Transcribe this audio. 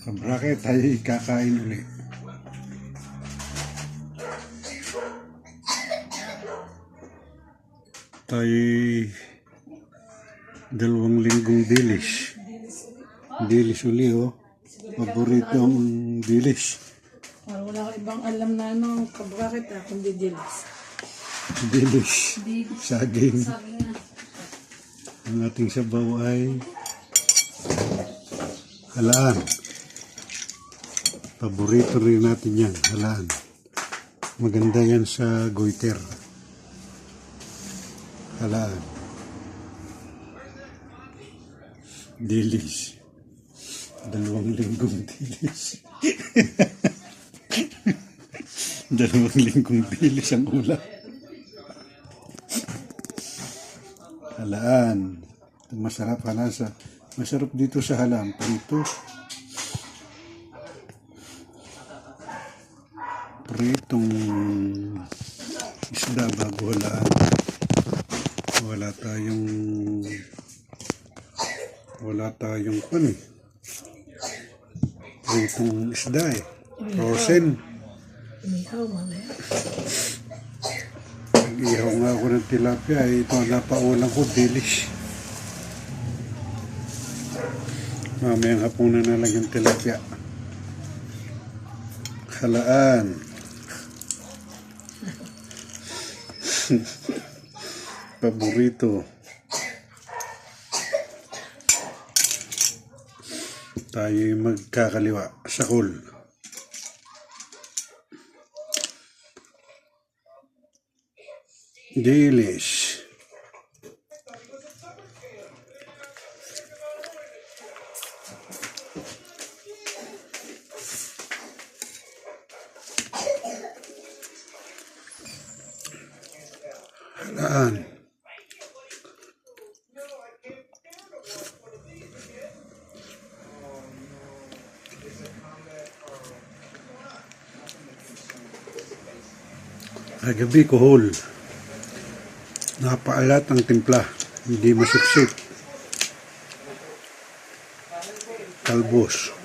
Kabraket, tayo kakain ulit. Tayo 2 linggong dilis. Dilis uli, oh. Paborito ang dilis. Wala ka ibang alam na kabraket kundi dilis. Dilis. Saging. Ang ating sabaw ay halaan. Paborito rin natin yan, halaan. Maganda yan sa goiter. Halaan. Dilis. 2 linggong dilis. 2 linggong dilis ang ulam. Halaan. Masarap halasa. Masarap dito sa halaan. Pritong isda bago halaan. Wala tayong pritong isda frozen. Inihaw mamaya. Nag-ihaw nga ako ng tilapia. Ito ang napaulang ko, dilis. Mamayang hapunan na lang yung tilapia. Halaan. Paborito. Tayo magkakaliwa. Sakol. Dilis. Halaan. Kagabi kuhol. Napaalat ang timpla. Hindi masipsip. Talbos.